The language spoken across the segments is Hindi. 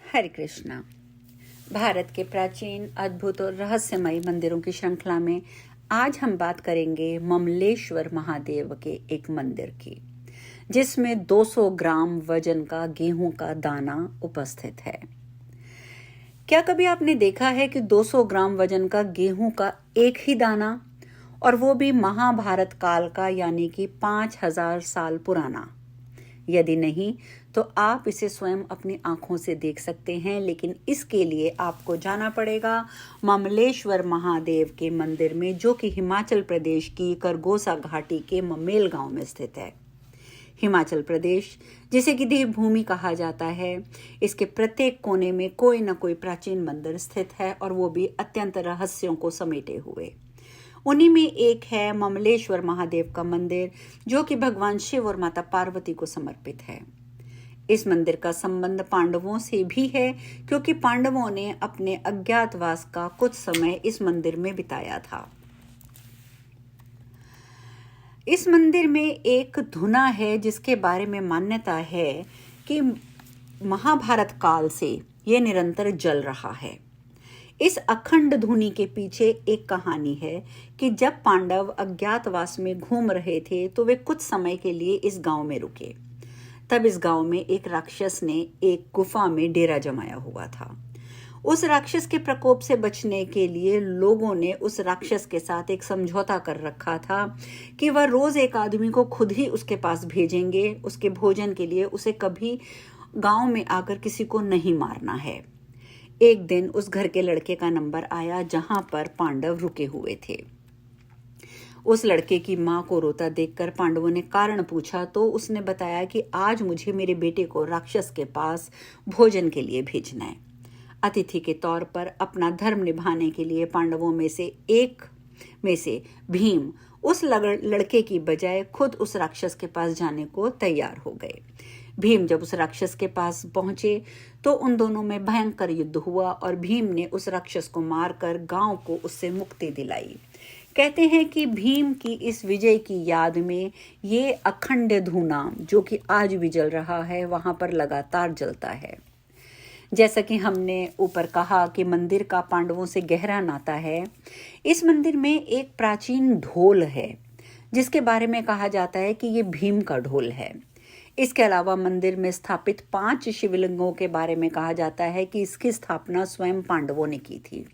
हरे कृष्णा। भारत के प्राचीन, अद्भुत और रहस्यमयी मंदिरों की श्रृंखला में आज हम बात करेंगे ममलेश्वर महादेव के एक मंदिर की, जिसमें 200 ग्राम वजन का गेहूं का दाना उपस्थित है। क्या कभी आपने देखा है कि 200 ग्राम वजन का गेहूं का एक ही दाना, और वो भी महाभारत काल का, यानी कि 5000 साल पुराना? यदि नहीं तो आप इसे स्वयं अपनी आंखों से देख सकते हैं, लेकिन इसके लिए आपको जाना पड़ेगा ममलेश्वर महादेव के मंदिर में, जो कि हिमाचल प्रदेश की खरगोसा घाटी के ममेल गांव में स्थित है। हिमाचल प्रदेश, जिसे कि देवभूमि कहा जाता है, इसके प्रत्येक कोने में कोई न कोई प्राचीन मंदिर स्थित है, और वो भी अत्यंत रहस्यों को समेटे हुए। उन्हीं में एक है ममलेश्वर महादेव का मंदिर, जो कि भगवान शिव और माता पार्वती को समर्पित है। इस मंदिर का संबंध पांडवों से भी है, क्योंकि पांडवों ने अपने अज्ञातवास का कुछ समय इस मंदिर में बिताया था। इस मंदिर में एक धुना है, जिसके बारे में मान्यता है कि महाभारत काल से यह निरंतर जल रहा है। इस अखंड धुनी के पीछे एक कहानी है कि जब पांडव अज्ञातवास में घूम रहे थे तो वे कुछ समय के लिए इस गांव में रुके। तब इस गांव में एक राक्षस ने एक गुफा में डेरा जमाया हुआ था। उस राक्षस के प्रकोप से बचने के लिए लोगों ने उस राक्षस के साथ एक समझौता कर रखा था कि वह रोज एक आदमी को खुद ही उसके पास भेजेंगे उसके भोजन के लिए। उसे कभी गांव में आकर किसी को नहीं मारना है। एक दिन उस घर के लड़के का नंबर आया जहां पर पांडव रुके हुए थे। उस लड़के की मां को रोता देखकर पांडवों ने कारण पूछा, तो उसने बताया कि आज मुझे मेरे बेटे को राक्षस के पास भोजन के लिए भेजना है। अतिथि के तौर पर अपना धर्म निभाने के लिए पांडवों में से भीम उस लड़के की बजाय खुद उस राक्षस के पास जाने को तैयार हो गए। भीम जब उस राक्षस के पास पहुंचे तो उन दोनों में भयंकर युद्ध हुआ, और भीम ने उस राक्षस को मारकर गांव को उससे मुक्ति दिलाई। कहते हैं कि भीम की इस विजय की याद में ये अखंड धूना, जो कि आज भी जल रहा है, वहां पर लगातार जलता है। जैसा कि हमने ऊपर कहा कि मंदिर का पांडवों से गहरा नाता है, इस मंदिर में एक प्राचीन ढोल है, जिसके बारे में कहा जाता है कि ये भीम का ढोल है। इसके अलावा मंदिर में स्थापित 5 शिवलिंगों के बारे में कहा जाता है कि इसकी स्थापना स्वयं पांडवों ने की थी।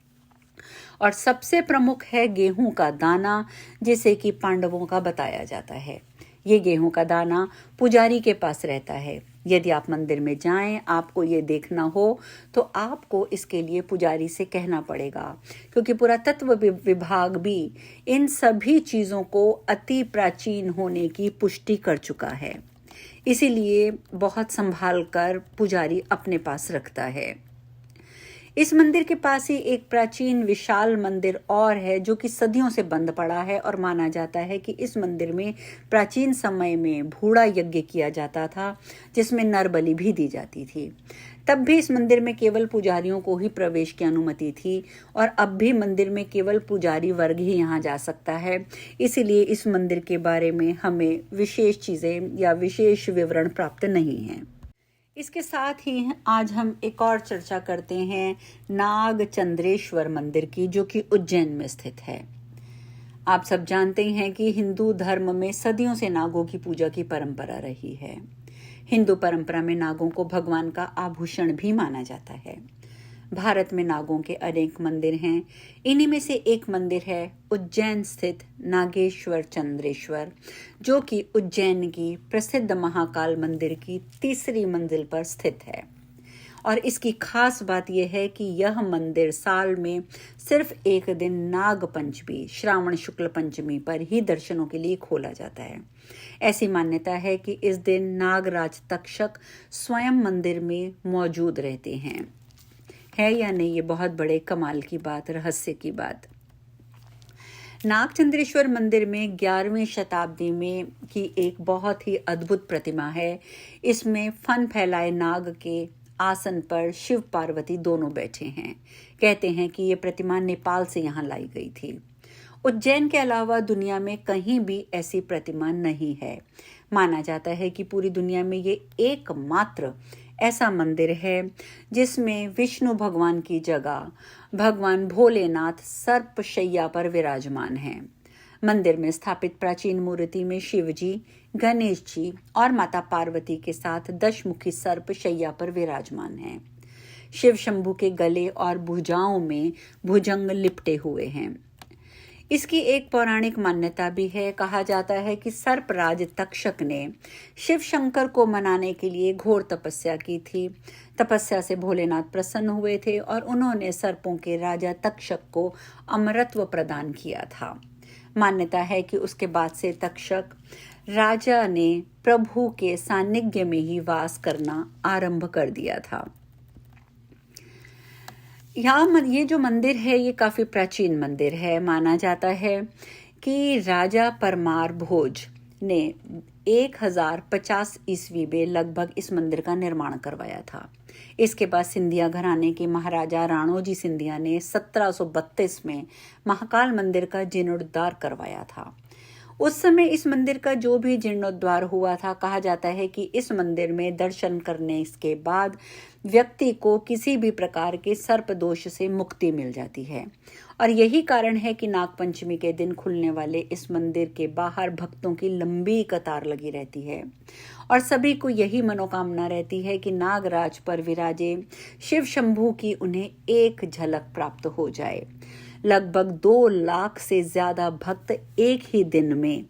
और सबसे प्रमुख है गेहूं का दाना, जिसे कि पांडवों का बताया जाता है। ये गेहूं का दाना पुजारी के पास रहता है। यदि आप मंदिर में जाएं, आपको ये देखना हो तो आपको इसके लिए पुजारी से कहना पड़ेगा, क्योंकि पुरातत्व विभाग भी इन सभी चीज़ों को अति प्राचीन होने की पुष्टि कर चुका है। इसीलिए बहुत संभाल कर पुजारी अपने पास रखता है। इस मंदिर के पास ही एक प्राचीन विशाल मंदिर और है, जो कि सदियों से बंद पड़ा है, और माना जाता है कि इस मंदिर में प्राचीन समय में भूड़ा यज्ञ किया जाता था, जिसमें नर बलि भी दी जाती थी। तब भी इस मंदिर में केवल पुजारियों को ही प्रवेश की अनुमति थी, और अब भी मंदिर में केवल पुजारी वर्ग ही यहाँ जा सकता है। इसीलिए इस मंदिर के बारे में हमें विशेष चीज़ें या विशेष विवरण प्राप्त नहीं हैं। इसके साथ ही आज हम एक और चर्चा करते हैं नागचंद्रेश्वर मंदिर की, जो कि उज्जैन में स्थित है। आप सब जानते हैं कि हिंदू धर्म में सदियों से नागों की पूजा की परंपरा रही है। हिंदू परंपरा में नागों को भगवान का आभूषण भी माना जाता है। भारत में नागों के अनेक मंदिर हैं। इन्हीं में से एक मंदिर है उज्जैन स्थित नागेश्वर चंद्रेश्वर, जो कि उज्जैन की प्रसिद्ध महाकाल मंदिर की 3री मंजिल पर स्थित है। और इसकी खास बात यह है कि यह मंदिर साल में सिर्फ एक दिन नाग पंचमी, श्रावण शुक्ल पंचमी पर ही दर्शनों के लिए खोला जाता है। ऐसी मान्यता है कि इस दिन नागराज तक्षक स्वयं मंदिर में मौजूद रहते हैं। है या नहीं, ये बहुत बड़े कमाल की बात, रहस्य की बात। नागचंद्रेश्वर मंदिर में 11वीं शताब्दी में की एक बहुत ही अद्भुत प्रतिमा है। इसमें फन फैलाए नाग के आसन पर शिव पार्वती दोनों बैठे हैं। कहते हैं कि ये प्रतिमा नेपाल से यहाँ लाई गई थी। उज्जैन के अलावा दुनिया में कहीं भी ऐसी प्रतिमा नहीं है। माना जाता है कि पूरी दुनिया में ये एकमात्र ऐसा मंदिर है जिसमें विष्णु भगवान की जगह भगवान भोलेनाथ सर्पशैया पर विराजमान हैं। मंदिर में स्थापित प्राचीन मूर्ति में शिव जी, गणेश जी और माता पार्वती के साथ दशमुखी सर्प शैया पर विराजमान हैं। शिव शंभु के गले और भुजाओं में भुजंग लिपटे हुए हैं। इसकी एक पौराणिक मान्यता भी है। कहा जाता है कि सर्पराज तक्षक ने शिव शंकर को मनाने के लिए घोर तपस्या की थी। तपस्या से भोलेनाथ प्रसन्न हुए थे और उन्होंने सर्पों के राजा तक्षक को अमरत्व प्रदान किया था। मान्यता है कि उसके बाद से तक्षक राजा ने प्रभु के सानिध्य में ही वास करना आरंभ कर दिया था। ये जो मंदिर है ये काफ़ी प्राचीन मंदिर है। माना जाता है कि राजा परमार भोज ने 1050 ईस्वी में लगभग इस मंदिर का निर्माण करवाया था। इसके बाद सिंधिया घराने के महाराजा राणोजी सिंधिया ने 1732 में महाकाल मंदिर का जीर्णोद्धार करवाया था। उस समय इस मंदिर का जो भी जीर्णोद्धार हुआ था, कहा जाता है कि इस मंदिर में दर्शन करने के बाद व्यक्ति को किसी भी प्रकार के सर्प दोष से मुक्ति मिल जाती है। और यही कारण है कि नागपंचमी के दिन खुलने वाले इस मंदिर के बाहर भक्तों की लंबी कतार लगी रहती है और सभी को यही मनोकामना रहती है कि नागराज पर विराजे शिव शंभू की उन्हें एक झलक प्राप्त हो जाए। लगभग 2 लाख से ज्यादा भक्त एक ही दिन में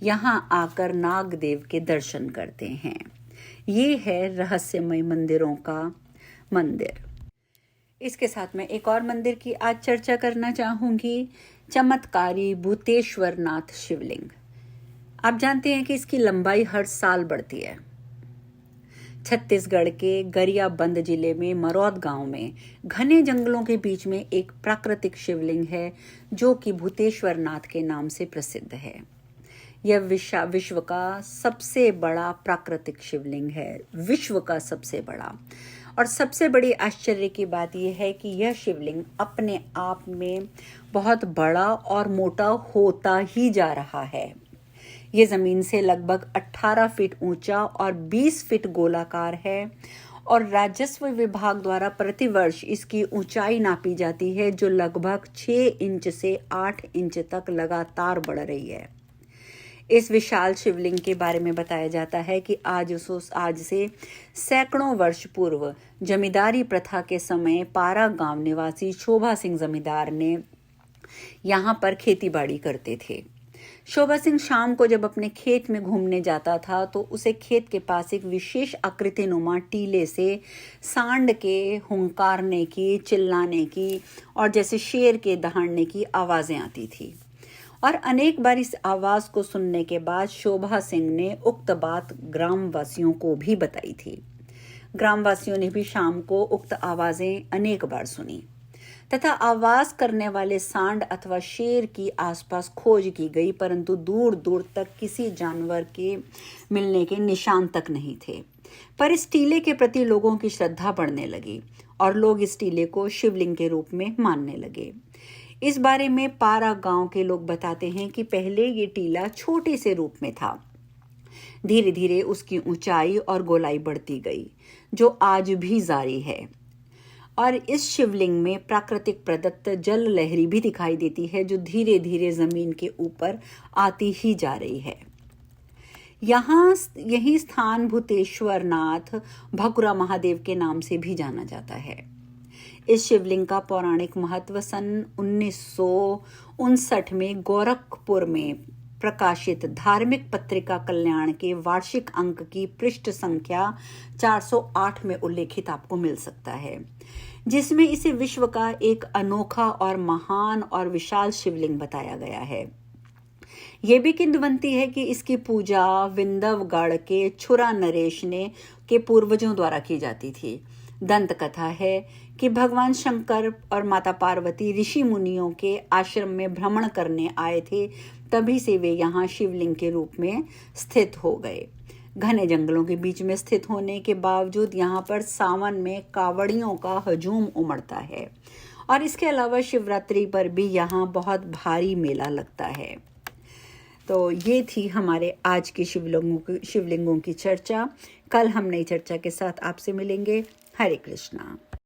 यहाँ आकर नागदेव के दर्शन करते हैं। ये है रहस्यमय मंदिरों का मंदिर। इसके साथ मैं एक और मंदिर की आज चर्चा करना चाहूंगी, चमत्कारी भूतेश्वर नाथ शिवलिंग। आप जानते हैं कि इसकी लंबाई हर साल बढ़ती है। छत्तीसगढ़ के गरियाबंद जिले में मरौद गांव में घने जंगलों के बीच में एक प्राकृतिक शिवलिंग है जो कि भूतेश्वर नाथ के नाम से प्रसिद्ध है। यह विश्व का सबसे बड़ा प्राकृतिक शिवलिंग है, विश्व का सबसे बड़ा। और सबसे बड़ी आश्चर्य की बात यह है कि यह शिवलिंग अपने आप में बहुत बड़ा और मोटा होता ही जा रहा है। ये जमीन से लगभग 18 फीट ऊंचा और 20 फीट गोलाकार है और राजस्व विभाग द्वारा प्रतिवर्ष इसकी ऊंचाई नापी जाती है जो लगभग 6 इंच से 8 इंच तक लगातार बढ़ रही है। इस विशाल शिवलिंग के बारे में बताया जाता है कि आज से सैकड़ों वर्ष पूर्व जमींदारी प्रथा के समय पारा गांव निवासी शोभा सिंह जमींदार ने यहाँ पर खेती बाड़ी करते थे। शोभा सिंह शाम को जब अपने खेत में घूमने जाता था तो उसे खेत के पास एक विशेष आकृति नुमा टीले से सांड के हुंकारने की, चिल्लाने की और जैसे शेर के दहाड़ने की आवाजें आती थी। और अनेक बार इस आवाज को सुनने के बाद शोभा सिंह ने उक्त बात ग्रामवासियों को भी बताई थी। ग्रामवासियों ने भी शाम को उक्त आवाजें अनेक बार सुनी तथा आवाज करने वाले सांड अथवा शेर की आसपास खोज की गई, परंतु दूर दूर तक किसी जानवर के मिलने के निशान तक नहीं थे। पर इस टीले के प्रति लोगों की श्रद्धा बढ़ने लगी और लोग इस टीले को शिवलिंग के रूप में मानने लगे। इस बारे में पारा गांव के लोग बताते हैं कि पहले ये टीला छोटे से रूप में था। धीरे धीरे उसकी ऊंचाई और गोलाई बढ़ती गई जो आज भी जारी है। और इस शिवलिंग में प्राकृतिक प्रदत्त जल लहरी भी दिखाई देती है जो धीरे धीरे जमीन के ऊपर आती ही जा रही है। यही स्थान भूतेश्वर नाथ भकुरा महादेव के नाम से भी जाना जाता है। इस शिवलिंग का पौराणिक महत्व सन 1959 में गोरखपुर में प्रकाशित धार्मिक पत्रिका कल्याण के वार्षिक अंक की पृष्ठ संख्या 408 में उल्लेखित आपको मिल सकता है, जिसमें इसे विश्व का एक अनोखा और महान और विशाल शिवलिंग बताया गया है। यह भी किंवदंती है कि इसकी पूजा विंध्यागढ़ के छुरा नरेश के पूर्वजों द्वारा की जाती थी। दंत कथा है कि भगवान शंकर और माता पार्वती ऋषि मुनियों के आश्रम में भ्रमण करने आए थे, तभी से वे यहाँ शिवलिंग के रूप में स्थित हो गए। घने जंगलों के बीच में स्थित होने के बावजूद यहाँ पर सावन में कावड़ियों का हजूम उमड़ता है और इसके अलावा शिवरात्रि पर भी यहाँ बहुत भारी मेला लगता है। तो ये थी हमारे आज की शिवलिंगों की चर्चा। कल हम नई चर्चा के साथ आपसे मिलेंगे। हरे कृष्णा।